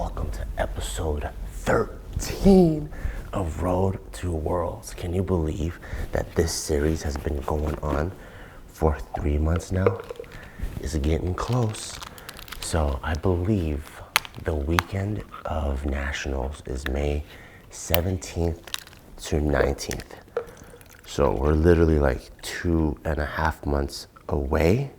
welcome to episode 13 of Road to Worlds. Can you believe that this series has been going on for 3 months now? It's getting close. So I believe the weekend of Nationals is May 17th to 19th. So we're literally like 2.5 months away.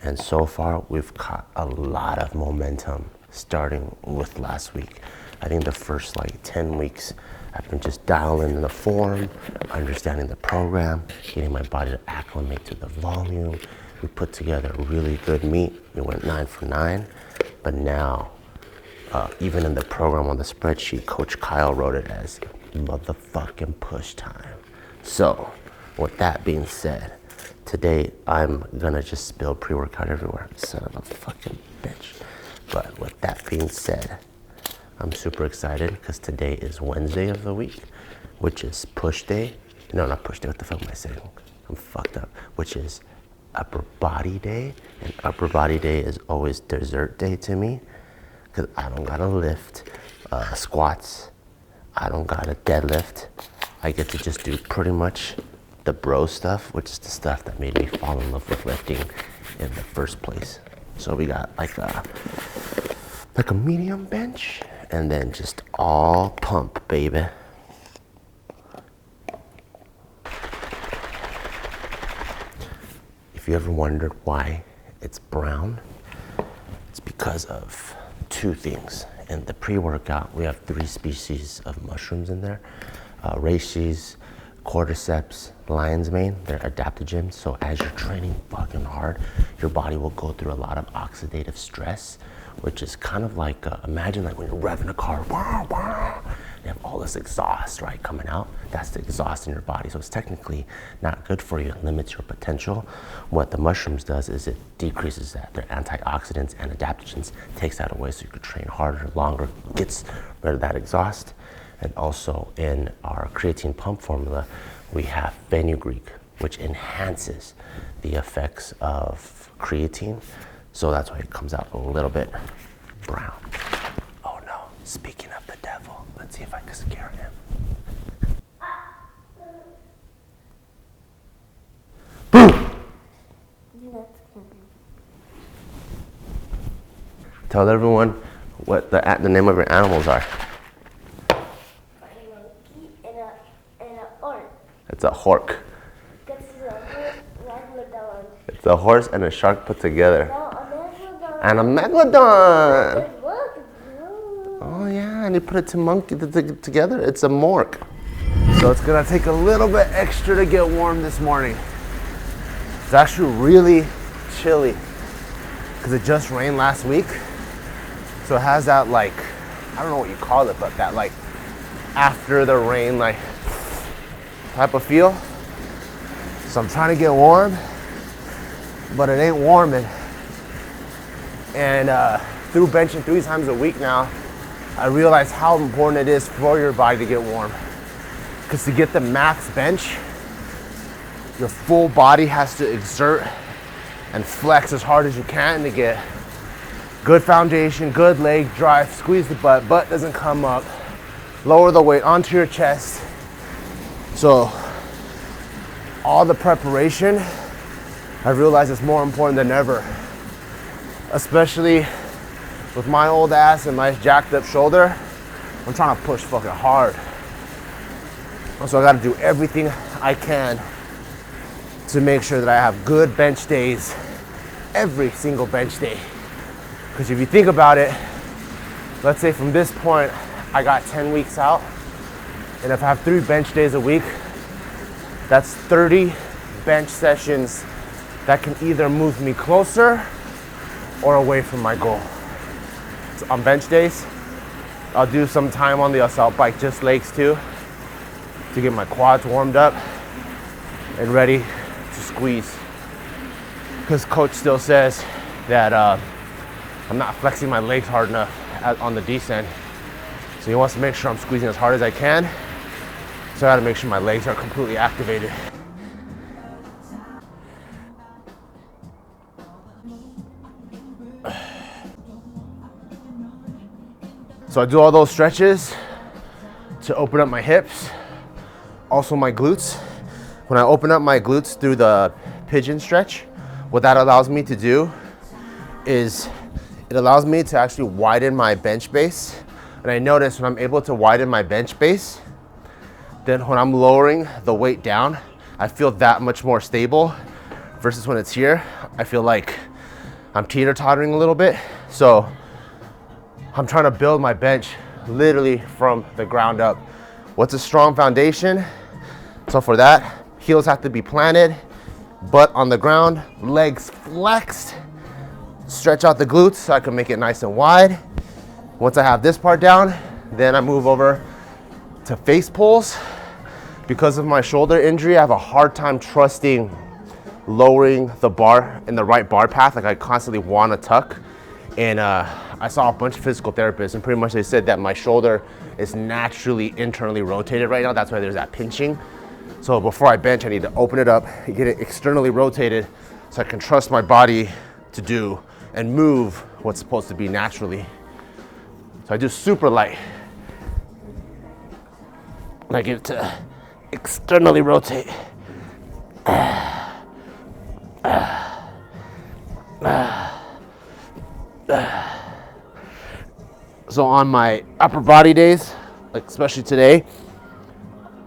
And so far, we've caught a lot of momentum starting with last week. I think the first 10 weeks, I've been just dialing in the form, understanding the program, getting my body to acclimate to the volume. We put together a really good meet. We went 9 for 9. But now, even in the program on the spreadsheet, Coach Kyle wrote it as motherfucking push time. So, with that being said, today I'm gonna just spill pre-workout everywhere, son of a fucking bitch. But with that being said, I'm super excited because today is Wednesday of the week, which is push day. No, not push day, what the fuck am I saying? I'm fucked up. Which is upper body day, and upper body day is always dessert day to me because I don't gotta lift squats, I don't gotta deadlift. I get to just do pretty much the bro stuff, which is the stuff that made me fall in love with lifting in the first place. So we got like a medium bench and then just all pump, baby. If you ever wondered why it's brown, it's because of 2 things. In the pre-workout, we have 3 species of mushrooms in there. Reishi, cordyceps, lion's mane, they're adaptogens. So as you're training fucking hard, your body will go through a lot of oxidative stress, which is kind of like, imagine like when you're revving a car, you have all this exhaust, right, coming out. That's the exhaust in your body. So it's technically not good for you. It limits your potential. What the mushrooms does is it decreases that. They're antioxidants and adaptogens, takes that away so you can train harder, longer, gets rid of that exhaust. And also in our creatine pump formula, we have fenugreek, which enhances the effects of creatine. So that's why it comes out a little bit brown. Oh no, speaking of the devil, let's see if I can scare him. Boom! Tell everyone what the name of your animals are. It's a hork. It's a horse and a shark put together. And a megalodon. Oh yeah, and you put it together. It's a mork. So it's gonna take a little bit extra to get warm this morning. It's actually really chilly because it just rained last week. So it has that I don't know what you call it, but that after the rain type of feel. So I'm trying to get warm, but it ain't warming. And through benching 3 times a week now, I realize how important it is for your body to get warm. Because to get the max bench, your full body has to exert and flex as hard as you can to get good foundation, good leg drive, squeeze the butt doesn't come up, lower the weight onto your chest. So all the preparation, I realize is more important than ever, especially with my old ass and my jacked up shoulder. I'm trying to push fucking hard. So I gotta do everything I can to make sure that I have good bench days every single bench day. Because if you think about it, let's say from this point, I got 10 weeks out, and if I have 3 bench days a week, that's 30 bench sessions that can either move me closer or away from my goal. So on bench days, I'll do some time on the assault bike, just legs too, to get my quads warmed up and ready to squeeze. Because coach still says that I'm not flexing my legs hard enough on the descent. So he wants to make sure I'm squeezing as hard as I can. So I gotta make sure my legs are completely activated. So I do all those stretches to open up my hips, also my glutes. When I open up my glutes through the pigeon stretch, what that allows me to do is it allows me to actually widen my bench base. And I notice when I'm able to widen my bench base, then when I'm lowering the weight down, I feel that much more stable versus when it's here, I feel like I'm teeter-tottering a little bit. So I'm trying to build my bench literally from the ground up. What's a strong foundation? So for that, heels have to be planted, butt on the ground, legs flexed, stretch out the glutes so I can make it nice and wide. Once I have this part down, then I move over to face pulls. Because of my shoulder injury, I have a hard time trusting lowering the bar in the right bar path. Like I constantly want to tuck. And I saw a bunch of physical therapists and pretty much they said that my shoulder is naturally internally rotated right now. That's why there's that pinching. So before I bench, I need to open it up, get it externally rotated so I can trust my body to do and move what's supposed to be naturally. So I do super light. And I get it to externally rotate. So on my upper body days, like especially today,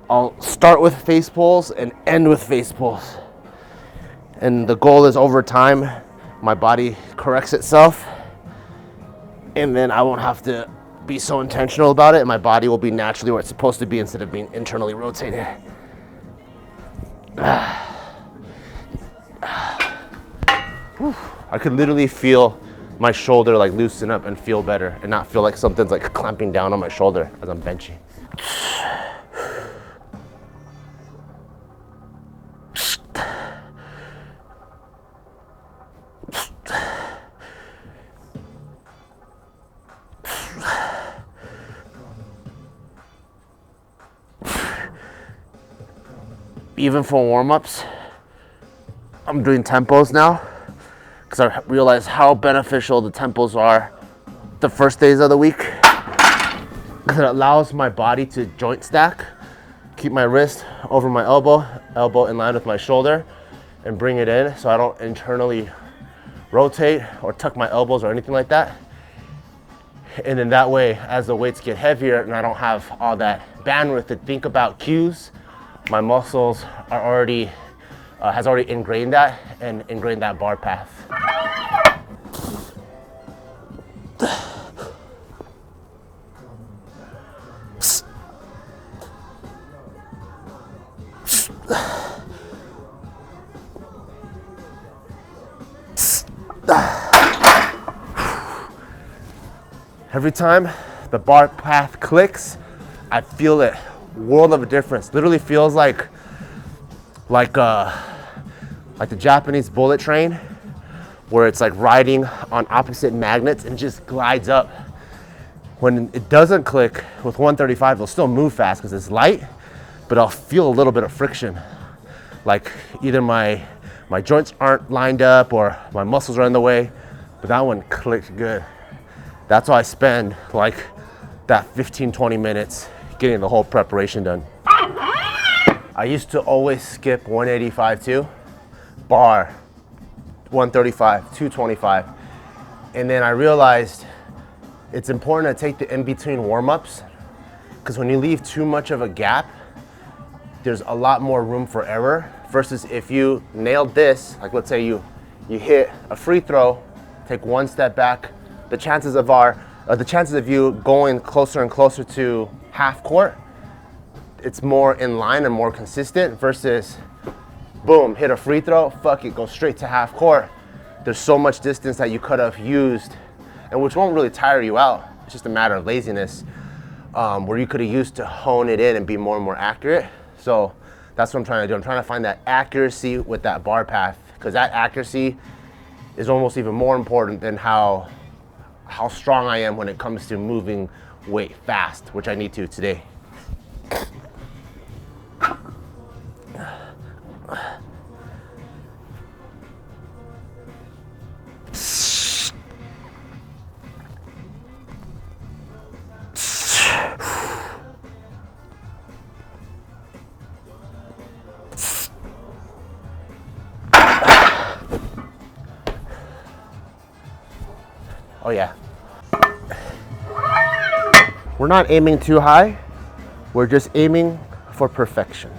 I'll start with face pulls and end with face pulls. And the goal is over time, my body corrects itself and then I won't have to be so intentional about it and my body will be naturally where it's supposed to be instead of being internally rotated. I could literally feel my shoulder like loosen up and feel better and not feel like something's like clamping down on my shoulder as I'm benching. Even for warm-ups, I'm doing tempos now because I realize how beneficial the tempos are the first days of the week because it allows my body to joint stack, keep my wrist over my elbow in line with my shoulder and bring it in so I don't internally rotate or tuck my elbows or anything like that. And then that way, as the weights get heavier and I don't have all that bandwidth to think about cues, my muscles are already, has already ingrained that and ingrained that bar path. Every time the bar path clicks, I feel it. World of a difference. Literally feels like the Japanese bullet train where it's like riding on opposite magnets and just glides up. When it doesn't click with 135, it'll still move fast because it's light, but I'll feel a little bit of friction. Like either my joints aren't lined up or my muscles are in the way, but that one clicked good. That's why I spend like that 15-20 minutes getting the whole preparation done. I used to always skip 185 too, bar, 135, 225. And then I realized it's important to take the in-between warm-ups because when you leave too much of a gap, there's a lot more room for error versus if you nailed this, like let's say you hit a free throw, take one step back, the chances of you going closer and closer to half court, it's more in line and more consistent versus boom, hit a free throw, fuck it, go straight to half court. There's so much distance that you could have used and which won't really tire you out. It's just a matter of laziness where you could have used to hone it in and be more and more accurate. So that's what I'm trying to do. I'm trying to find that accuracy with that bar path because that accuracy is almost even more important than how strong I am when it comes to moving weight fast, which I need to today. Oh yeah. We're not aiming too high. We're just aiming for perfection.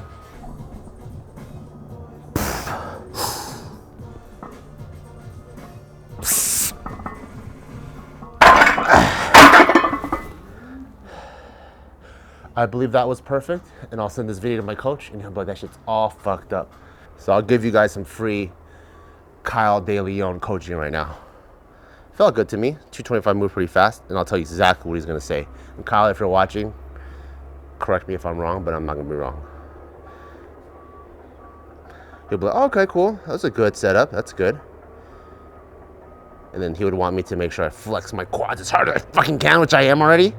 I believe that was perfect, and I'll send this video to my coach, and he'll be like, that shit's all fucked up. So I'll give you guys some free Kyle De Leon coaching right now. Felt good to me. 225 moved pretty fast, and I'll tell you exactly what he's gonna say. And Kyle, if you're watching, correct me if I'm wrong, but I'm not gonna be wrong. He'll be like, oh, okay, cool. That's a good setup. That's good. And then he would want me to make sure I flex my quads as hard as I fucking can, which I am already.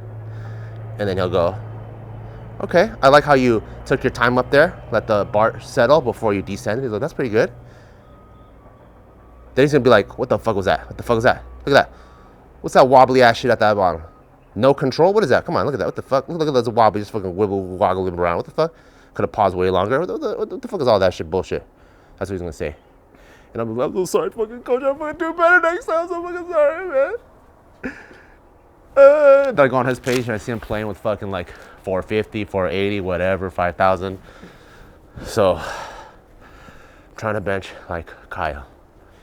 And then he'll go, okay, I like how you took your time up there, let the bar settle before you descended. He's like, that's pretty good. Then he's gonna be like, what the fuck was that? What the fuck is that? Look at that. What's that wobbly ass shit at that bottom? No control? What is that? Come on, look at that. What the fuck? Look at those wobbly, just fucking woggling around. What the fuck? Could have paused way longer. What the fuck is all that shit bullshit? That's what he's gonna say. And I'm so sorry, fucking coach. I'm gonna do better next time. So fucking sorry, man. Then I go on his page and I see him playing with fucking like 450, 480, whatever, 5,000. So I'm trying to bench like Kyle.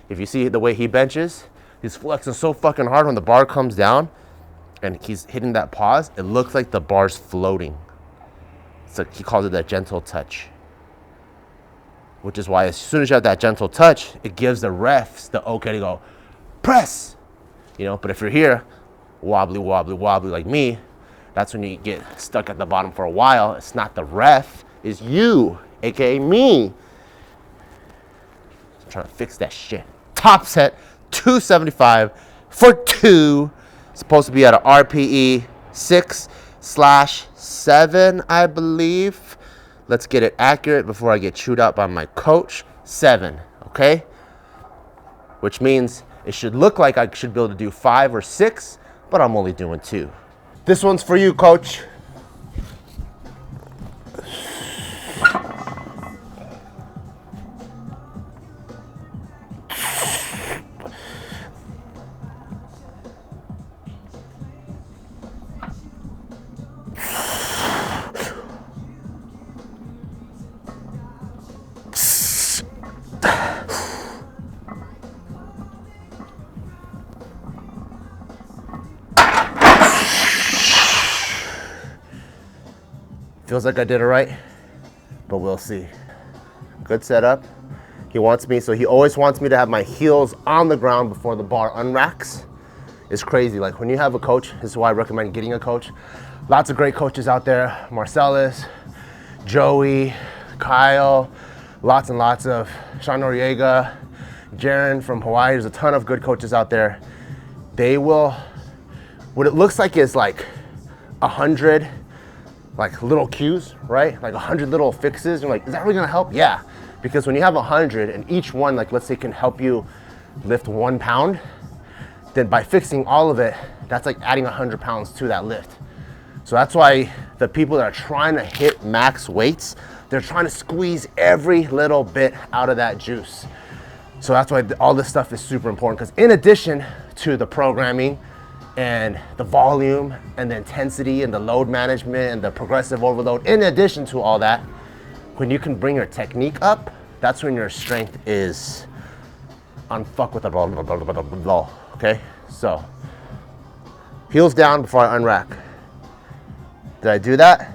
If you see the way he benches, he's flexing so fucking hard when the bar comes down and he's hitting that pause, it looks like the bar's floating. It's like, he calls it that gentle touch. Which is why as soon as you have that gentle touch, it gives the refs the okay to go, press! You know, but if you're here, wobbly, wobbly, wobbly like me, that's when you get stuck at the bottom for a while. It's not the ref, it's you, aka me. I'm trying to fix that shit. Top set, 275 for 2. Supposed to be at a RPE 6/7, I believe. Let's get it accurate before I get chewed out by my coach. 7, okay? Which means it should look like I should be able to do 5 or 6, but I'm only doing 2. This one's for you, coach. Feels like I did it right, but we'll see. Good setup. He wants me, so he always wants me to have my heels on the ground before the bar unracks. It's crazy. Like when you have a coach, this is why I recommend getting a coach. Lots of great coaches out there. Marcellus, Joey, Kyle, lots and lots of Sean Noriega, Jaron from Hawaii. There's a ton of good coaches out there. They will, what it looks like is like 100 like little cues, right? Like 100 little fixes. You're like, is that really gonna help? Yeah, because when you have 100 and each one, like let's say can help you lift 1 pound, then by fixing all of it, that's like adding 100 pounds to that lift. So that's why the people that are trying to hit max weights, they're trying to squeeze every little bit out of that juice. So that's why all this stuff is super important, because in addition to the programming and the volume and the intensity and the load management and the progressive overload, in addition to all that, when you can bring your technique up, that's when your strength is unfuckwithable, okay? So, heels down before I unrack. Did I do that?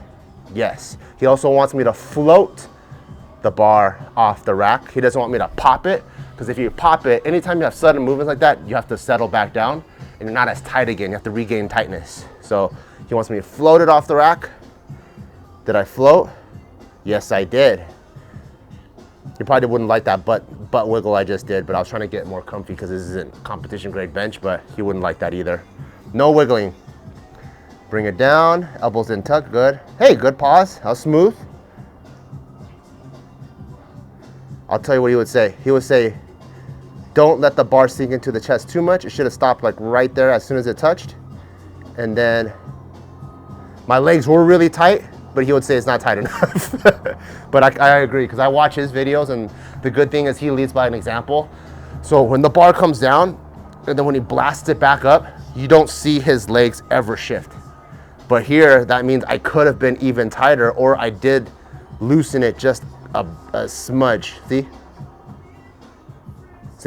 Yes. He also wants me to float the bar off the rack. He doesn't want me to pop it, because if you pop it, anytime you have sudden movements like that, you have to settle back down and you're not as tight again. You have to regain tightness. So he wants me to float it off the rack. Did I float? Yes, I did. You probably wouldn't like that butt wiggle I just did, but I was trying to get more comfy because this isn't competition grade bench, but he wouldn't like that either. No wiggling. Bring it down, elbows in tuck, good. Hey, good pause, how smooth. I'll tell you what he would say. He would say, don't let the bar sink into the chest too much. It should have stopped like right there as soon as it touched. And then my legs were really tight, but he would say it's not tight enough. But I agree, because I watch his videos, and the good thing is he leads by an example. So when the bar comes down, and then when he blasts it back up, you don't see his legs ever shift. But here, that means I could have been even tighter, or I did loosen it just a smudge. See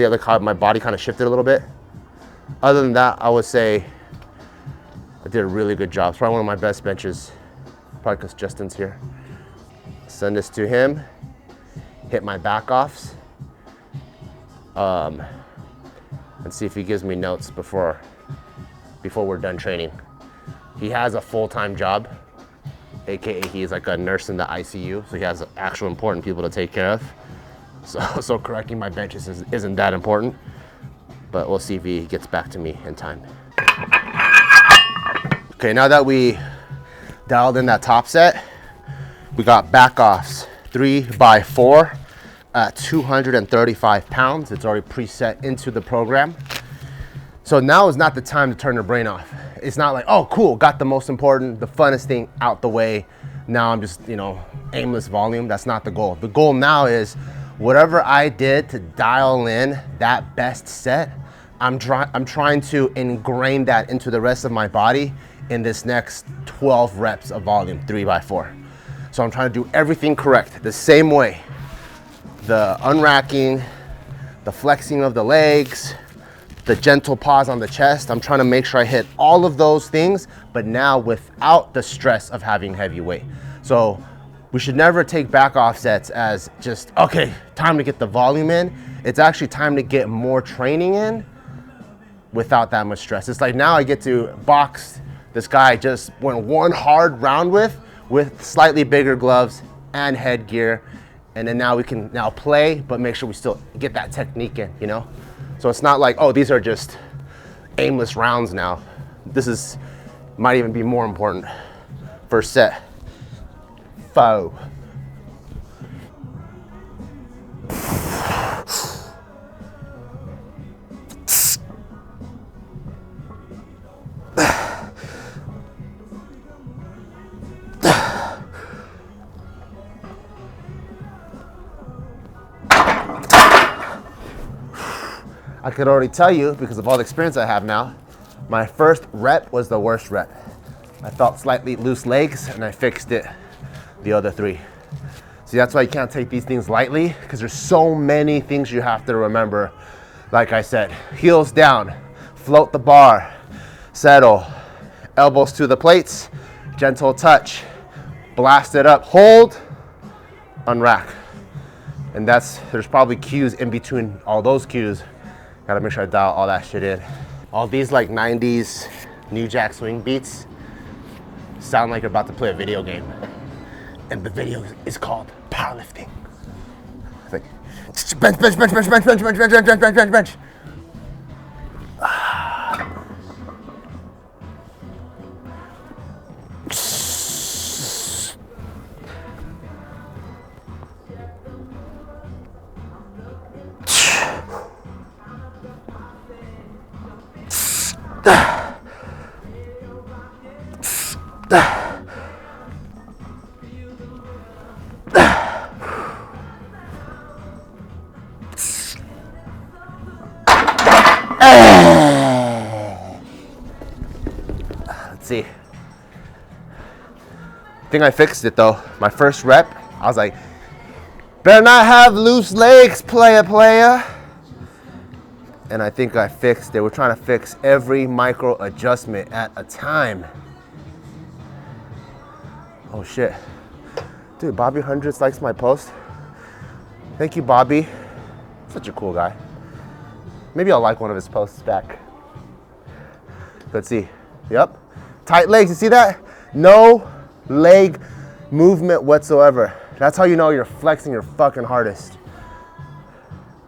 how my body kind of shifted a little bit? Other than that, I would say I did a really good job. It's probably one of my best benches, probably because Justin's here. Send this to him, hit my back offs, and see if he gives me notes before we're done training. He has a full-time job, AKA he's like a nurse in the ICU, so he has actual important people to take care of. So correcting my benches isn't that important, but we'll see if he gets back to me in time. Okay, now that we dialed in that top set, we got back offs, 3x4 at 235 pounds. It's already preset into the program. So now is not the time to turn your brain off. It's not like, oh, cool, got the most important, the funnest thing out the way. Now I'm just, aimless volume. That's not the goal. The goal now is whatever I did to dial in that best set, I'm trying to ingrain that into the rest of my body in this next 12 reps of volume, 3x4. So I'm trying to do everything correct, the same way. The unracking, the flexing of the legs, the gentle pause on the chest. I'm trying to make sure I hit all of those things, but now without the stress of having heavy weight. So we should never take back offsets as just, okay, time to get the volume in. It's actually time to get more training in without that much stress. It's like now I get to box this guy I just went one hard round with slightly bigger gloves and headgear. And then now we can play, but make sure we still get that technique in, So it's not like, oh, these are just aimless rounds now. This might even be more important. First set. Foe. I could already tell you, because of all the experience I have now, my first rep was the worst rep. I felt slightly loose legs and I fixed it the other 3. See, that's why you can't take these things lightly, because there's so many things you have to remember. Like I said, heels down, float the bar, settle, elbows to the plates, gentle touch, blast it up, hold, unrack. And there's probably cues in between all those cues. Gotta make sure I dial all that shit in. All these like 90s New Jack Swing beats sound like you're about to play a video game. And the video is called powerlifting. It's like, bench, bench, bench, bench, bench, bench, bench, bench, bench, bench, bench, bench. Let's see. I think I fixed it though. My first rep, I was like, better not have loose legs, player. And I think I fixed it. We're trying to fix every micro adjustment at a time. Oh shit. Dude, Bobby Hundreds likes my post. Thank you, Bobby. Such a cool guy. Maybe I'll like one of his posts back. Let's see. Yep. Tight legs, you see that? No leg movement whatsoever. That's how you know you're flexing your fucking hardest.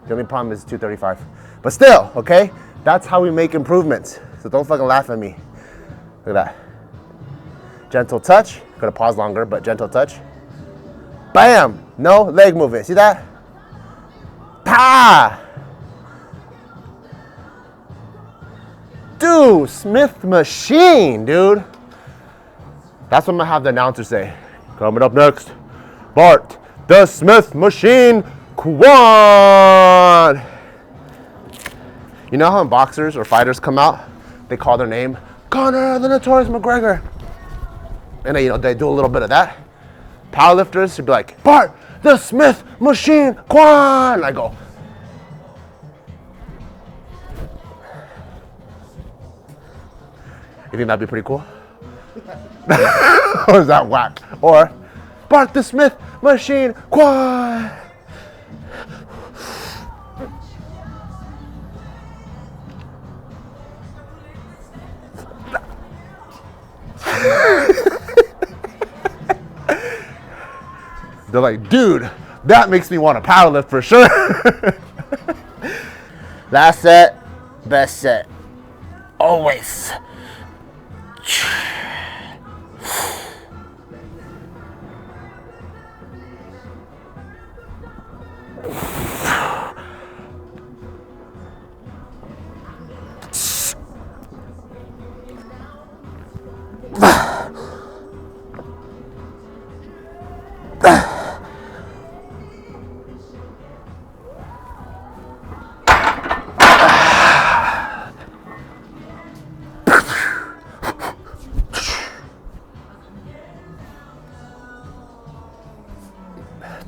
The only problem is 235. But still, okay? That's how we make improvements. So don't fucking laugh at me. Look at that. Gentle touch. Could have paused longer, but gentle touch. Bam! No leg movement. See that? Pa! Dude, Smith machine, dude. That's what I'm gonna have the announcer say. Coming up next, Bart, the Smith machine quad. You know how when boxers or fighters come out, they call their name, Conor the Notorious McGregor. And they, they do a little bit of that. Powerlifters should be like, Bart the Smith Machine Quan. I go, you think that'd be pretty cool? Or is that whack? Or Bart the Smith Machine Quan. They're like, dude, that makes me want to powerlift for sure. Last set, best set. Always.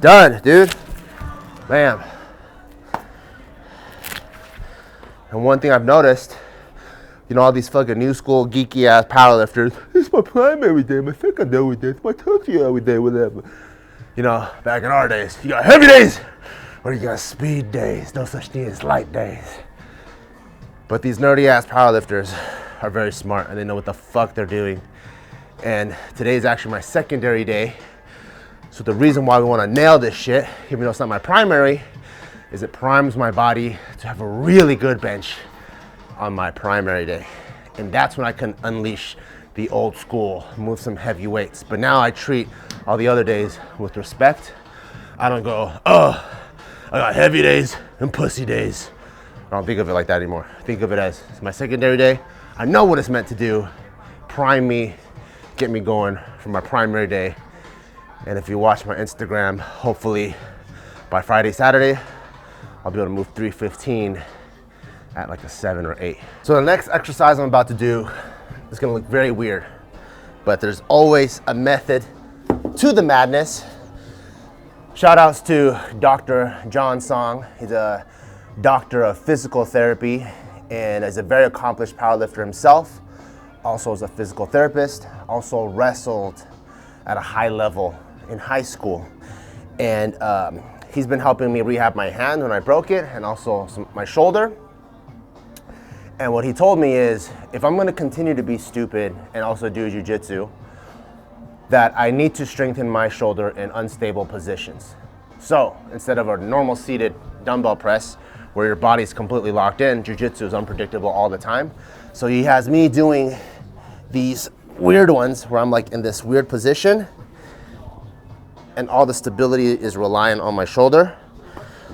Done, dude. Bam. And one thing I've noticed, you know, all these fucking new school geeky ass powerlifters, it's my primary day, my secondary day, it's my tertiary day, whatever. You know, back in our days, you got heavy days or you got speed days. No such thing as light days. But these nerdy ass powerlifters are very smart and they know what the fuck they're doing. And today is actually my secondary day. So the reason why we want to nail this shit, even though it's not my primary, is it primes my body to have a really good bench on my primary day. And that's when I can unleash the old school, move some heavy weights. But now I treat all the other days with respect. I don't go, oh, I got heavy days and pussy days. I don't think of it like that anymore. I think of it as it's my secondary day. I know what it's meant to do. Prime me, get me going for my primary day. And if you watch my Instagram, hopefully by Friday, Saturday, I'll be able to move 315 at like a 7 or 8. So the next exercise I'm about to do is gonna look very weird, but there's always a method to the madness. Shout outs to Dr. John Song. He's a doctor of physical therapy and is a very accomplished powerlifter himself. Also is a physical therapist, also wrestled at a high level in high school. And he's been helping me rehab my hand when I broke it and also my shoulder. And what he told me is, if I'm gonna continue to be stupid and also do jujitsu, that I need to strengthen my shoulder in unstable positions. So instead of a normal seated dumbbell press where your body's completely locked in, jujitsu is unpredictable all the time. So he has me doing these weird ones where I'm like in this weird position and all the stability is reliant on my shoulder.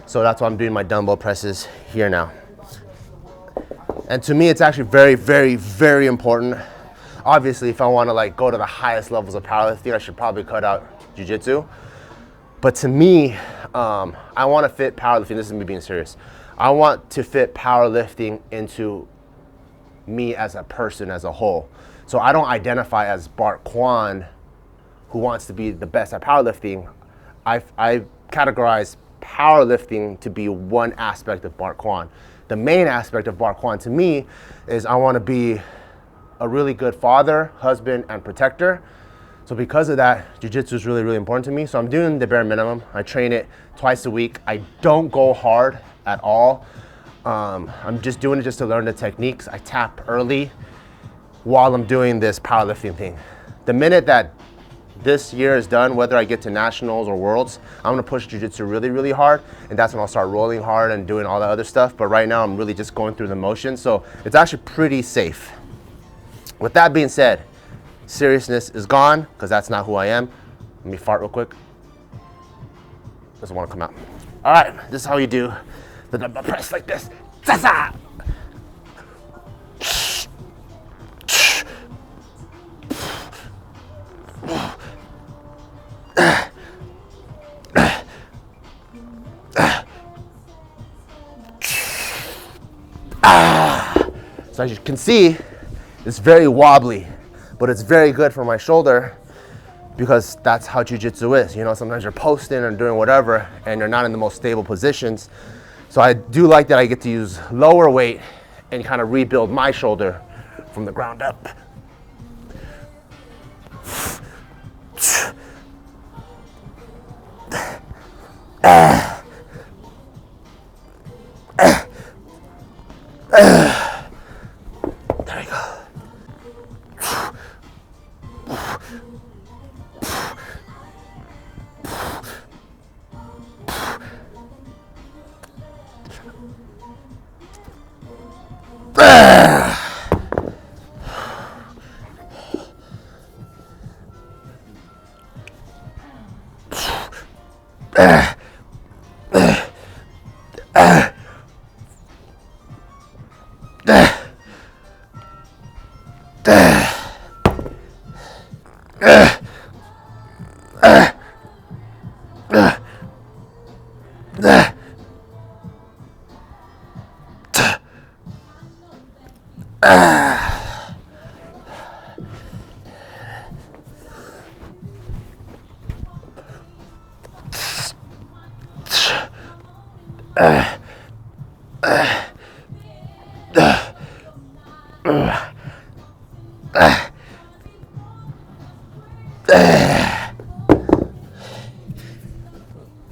So that's why I'm doing my dumbbell presses here now. And to me, it's actually very, very, very important. Obviously, if I want to like go to the highest levels of powerlifting, I should probably cut out jiu-jitsu. But to me, I want to fit powerlifting. This is me being serious. I want to fit powerlifting into me as a person as a whole. So I don't identify as Bart Quan, who wants to be the best at powerlifting. I categorize powerlifting to be one aspect of Bart Quan. The main aspect of Bart Quan to me is I want to be a really good father, husband, and protector. So because of that, jiu-jitsu is really, really important to me. So I'm doing the bare minimum. I train it twice a week. I don't go hard at all. I'm just doing it just to learn the techniques. I tap early while I'm doing this powerlifting thing. The minute that this year is done, whether I get to nationals or worlds, I'm gonna push jiu-jitsu really, really hard, and that's when I'll start rolling hard and doing all that other stuff. But right now, I'm really just going through the motions, so it's actually pretty safe. With that being said, seriousness is gone, because that's not who I am. Let me fart real quick. Doesn't want to come out. All right, this is how you do the dumbbell press like this. Zaza! So as you can see, it's very wobbly, but it's very good for my shoulder because that's how jiu-jitsu is. You know, sometimes you're posting and doing whatever and you're not in the most stable positions. So I do like that I get to use lower weight and kind of rebuild my shoulder from the ground up. There you go.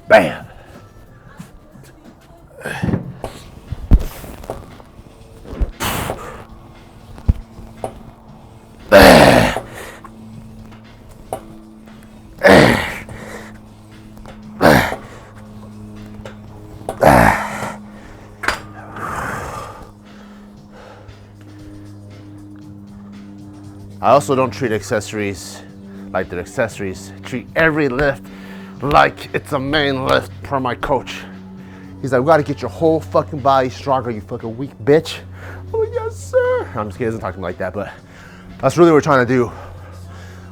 Bam. I also don't treat accessories like they're accessories. Treat every lift like it's a main lift per my coach. He's like, we gotta get your whole fucking body stronger, you fucking weak bitch. I'm like, yes, sir. I'm just kidding, he doesn't talk to me like that, but that's really what we're trying to do.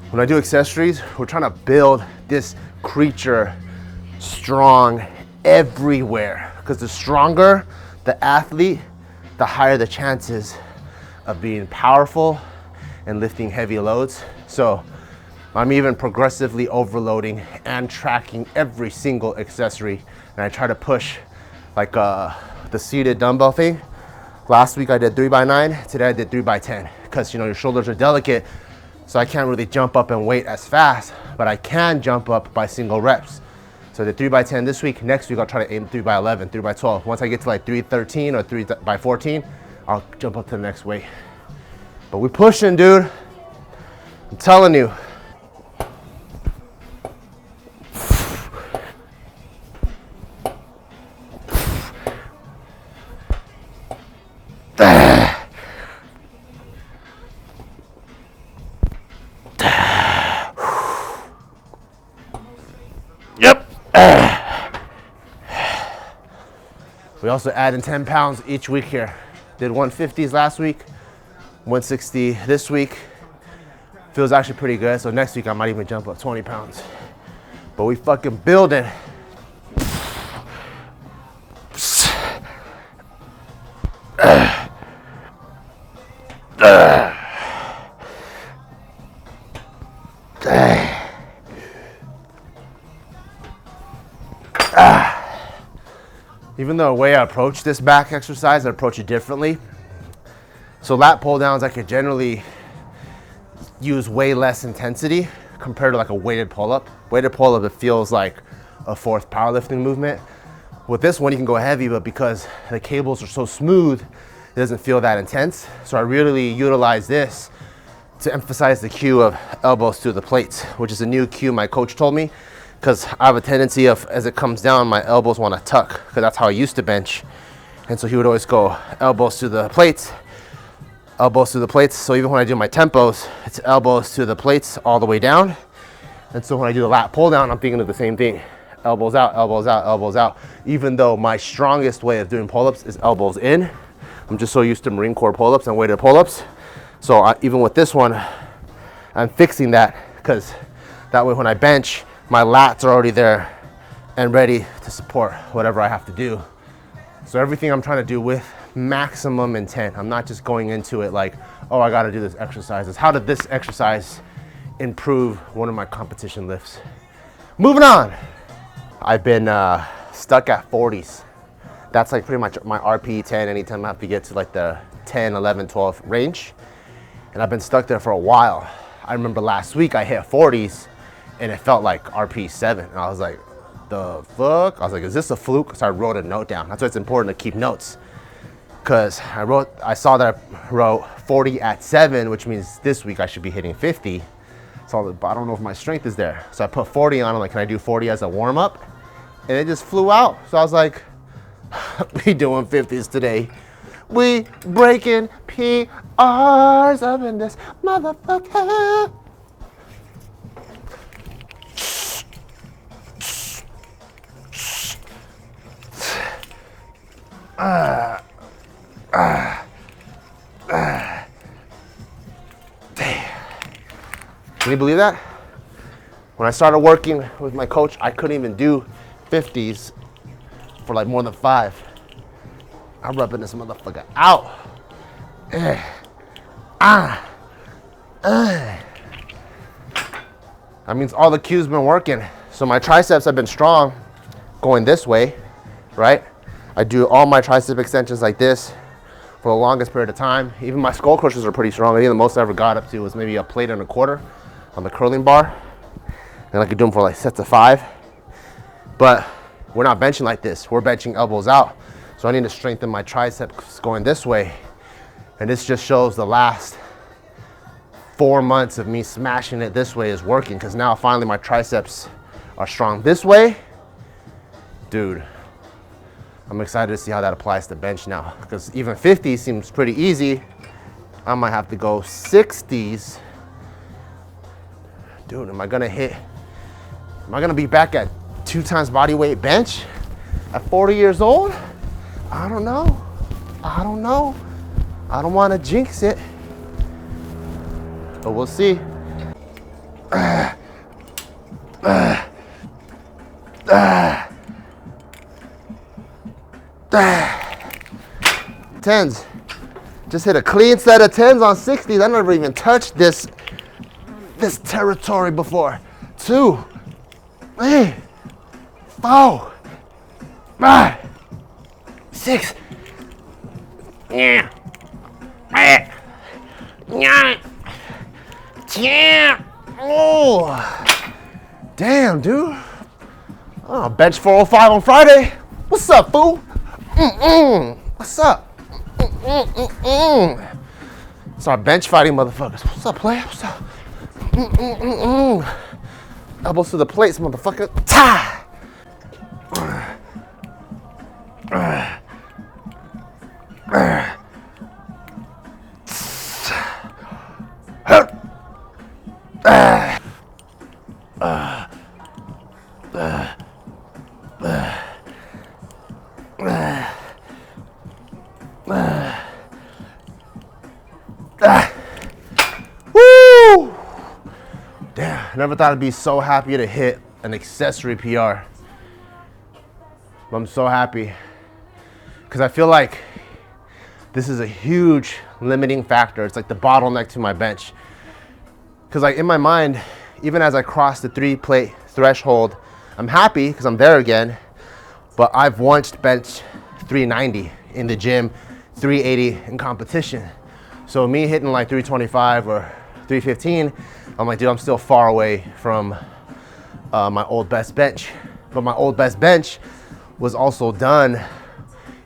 When I do accessories, we're trying to build this creature strong everywhere. Because the stronger the athlete, the higher the chances of being powerful and lifting heavy loads. So I'm even progressively overloading and tracking every single accessory. And I try to push like the seated dumbbell thing. Last week I did 3x9, today I did 3x10. Because you know, your shoulders are delicate, so I can't really jump up and weight as fast, but I can jump up by single reps. So I did 3x10 this week. Next week I'll try to aim 3x11, 3x12. Once I get to like 3x13 or 3x14, I'll jump up to the next weight. But we pushing, dude. I'm telling you. Yep. We also added 10 pounds each week here. Did 150s last week, 160 this week. Feels actually pretty good. So next week I might even jump up 20 pounds. But we fucking building. Even though the way I approach this back exercise, I approach it differently. So lat pull downs, I could generally use way less intensity compared to like a weighted pull-up. Weighted pull-up, it feels like a fourth powerlifting movement. With this one, you can go heavy, but because the cables are so smooth, it doesn't feel that intense. So I really utilize this to emphasize the cue of elbows to the plates, which is a new cue my coach told me, because I have a tendency of, as it comes down, my elbows want to tuck, because that's how I used to bench. And so he would always go elbows to the plates, elbows to the plates. So even when I do my tempos, it's elbows to the plates all the way down. And so when I do the lat pull down, I'm thinking of the same thing. Elbows out, elbows out, elbows out. Even though my strongest way of doing pull-ups is elbows in. I'm just so used to Marine Corps pull-ups and weighted pull-ups. So even with this one, I'm fixing that, because that way when I bench, my lats are already there and ready to support whatever I have to do. So everything I'm trying to do with maximum intent. I'm not just going into it like, oh, I gotta do this exercise. It's how did this exercise improve one of my competition lifts? Moving on. I've been stuck at 40s. That's like pretty much my RPE 10 anytime I have to get to like the 10, 11, 12 range. And I've been stuck there for a while. I remember last week I hit 40s and it felt like RPE 7. And I was like, the fuck? I was like, is this a fluke? So I wrote a note down. That's why it's important to keep notes. Cause I saw that I wrote 40 at 7, which means this week I should be hitting 50. So I don't know if my strength is there. So I put 40 on, I'm like, can I do 40 as a warm up? And it just flew out. So I was like, we doing 50s today. We breaking PRs up in this motherfucker. Can you believe that? When I started working with my coach, I couldn't even do 50s for like more than 5. I'm rubbing this motherfucker out. That means all the Q's been working. So my triceps have been strong going this way, right? I do all my tricep extensions like this for the longest period of time. Even my skull crushers are pretty strong. I think the most I ever got up to was maybe a plate and a quarter on the curling bar. And I could do them for like sets of 5. But we're not benching like this. We're benching elbows out. So I need to strengthen my triceps going this way. And this just shows the last 4 months of me smashing it this way is working, because now finally my triceps are strong this way. Dude, I'm excited to see how that applies to bench now, because even 50 seems pretty easy. I might have to go 60s. Dude, am I gonna be back at 2 times body weight bench at 40 years old? I don't know. I don't want to jinx it, but we'll see. Tens. Just hit a clean set of 10s on 60s. I never even touched this territory before. 2, 3, 4, 5, 6. Yeah. 10. Oh. Damn, dude. Oh, bench 405 on Friday. What's up, fool? What's up? Start bench fighting motherfuckers. What's up, player? What's up? Elbows to the plates, motherfucker. Ta! Woo! Damn, I never thought I'd be so happy to hit an accessory PR. But I'm so happy because I feel like this is a huge limiting factor. It's like the bottleneck to my bench. Because like in my mind, even as I cross the 3-plate threshold, I'm happy because I'm there again, but I've once benched 390 in the gym, 380 in competition. So me hitting like 325 or 315, I'm like, dude, I'm still far away from my old best bench. But my old best bench was also done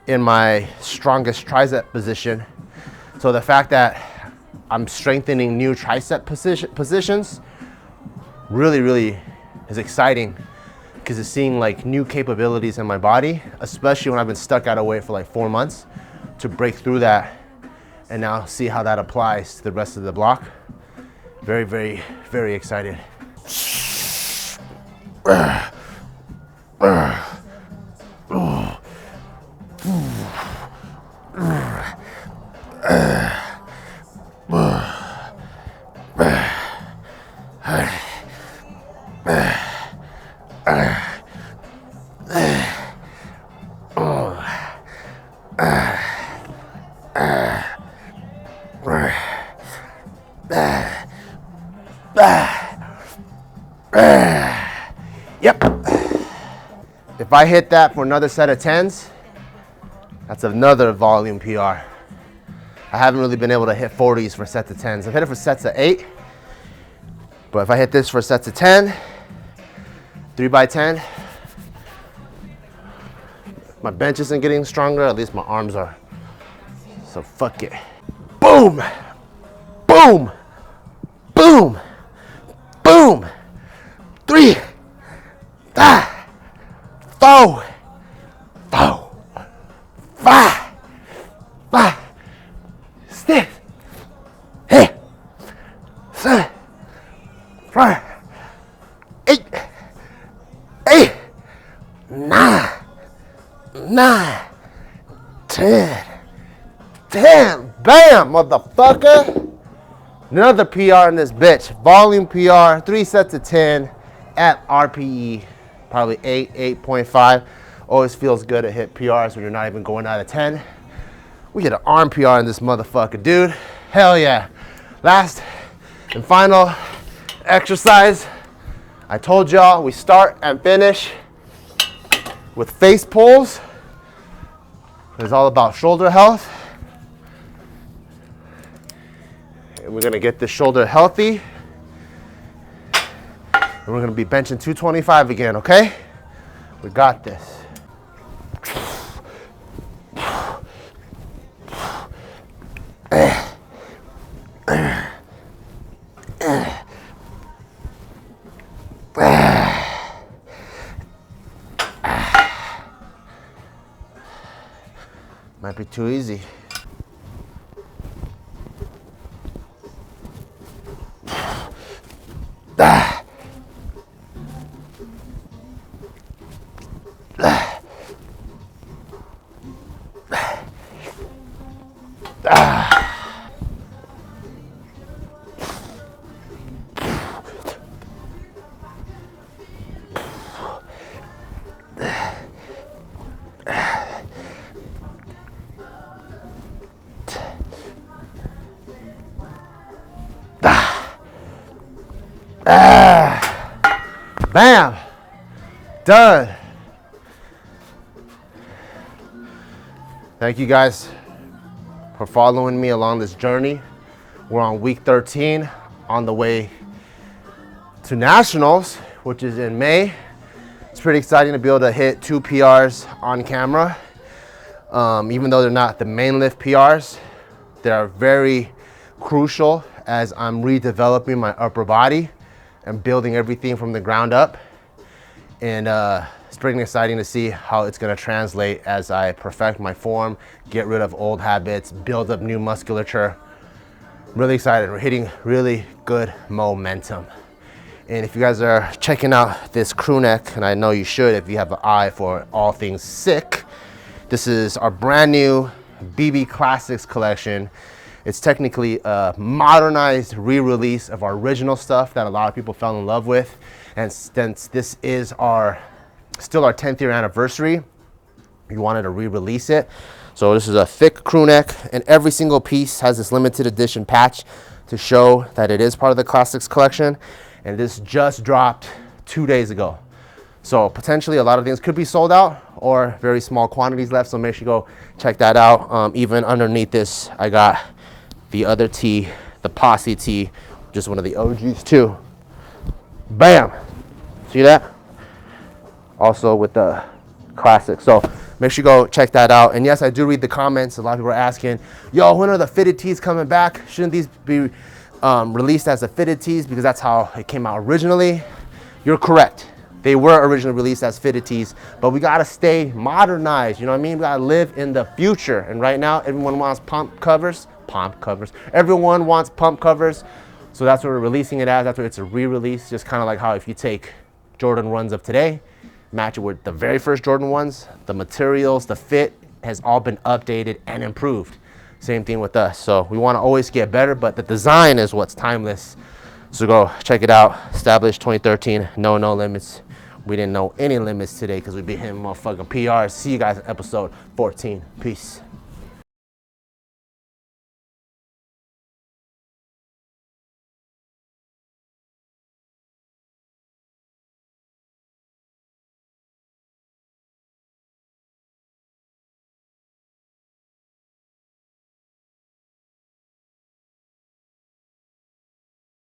in my strongest tricep position. So the fact that I'm strengthening new tricep positions really is exciting, because it's seeing like new capabilities in my body, especially when I've been stuck out of weight for like 4 months, to break through that and now see how that applies to the rest of the block. Very excited. If I hit that for another set of 10s, that's another volume PR. I haven't really been able to hit 40s for sets of 10s. I've hit it for sets of 8, but if I hit this for sets of 10, 3 by 10, my bench isn't getting stronger, at least my arms are. So fuck it. Boom! Boom! Boom! Boom! 3, 4, 5, 6, 7, 8, 9, 10. Damn, bam, motherfucker. Another PR in this bitch. Volume PR, 3 sets of 10 at RPE, probably 8, 8.5. Always feels good to hit PRs when you're not even going out of 10. We hit an arm PR in this motherfucker, dude. Hell yeah. Last and final exercise. I told y'all we start and finish with face pulls. It's all about shoulder health. And we're gonna get this shoulder healthy. And we're gonna be benching 225 again, okay? We got this. Might be too easy. Bam! Done. Thank you guys for following me along this journey. We're on week 13, on the way to Nationals, which is in May. It's pretty exciting to be able to hit 2 PRs on camera. Even though they're not the main lift PRs, they are very crucial as I'm redeveloping my upper body and building everything from the ground up. And it's pretty exciting to see how it's gonna translate as I perfect my form, get rid of old habits, build up new musculature. I'm really excited. We're hitting really good momentum. And if you guys are checking out this crew neck, and I know you should if you have an eye for all things sick, this is our brand new BB Classics collection. It's technically a modernized re-release of our original stuff that a lot of people fell in love with. And since this is still our 10th year anniversary, we wanted to re-release it. So this is a thick crew neck, and every single piece has this limited edition patch to show that it is part of the Classics collection. And this just dropped 2 days ago. So potentially a lot of things could be sold out or very small quantities left. So make sure you go check that out. Even underneath this, I got the other tee, the Posse tee, just one of the OGs too. Bam! See that? Also with the Classic. So make sure you go check that out. And yes, I do read the comments. A lot of people are asking, yo, when are the fitted tees coming back? Shouldn't these be released as the fitted tees because that's how it came out originally? You're correct. They were originally released as fitted tees, but we gotta stay modernized, you know what I mean? We gotta live in the future. And right now, everyone wants pump covers. Everyone wants pump covers. So that's what we're releasing it as. That's what it's a re-release. Just kind of like how if you take Jordan 1s of today, match it with the very first Jordan 1s, the materials, the fit has all been updated and improved. Same thing with us. So we want to always get better, but the design is what's timeless. So go check it out. Established 2013, no limits. We didn't know any limits today because we've been hitting motherfucking PRs. See you guys in episode 14. Peace.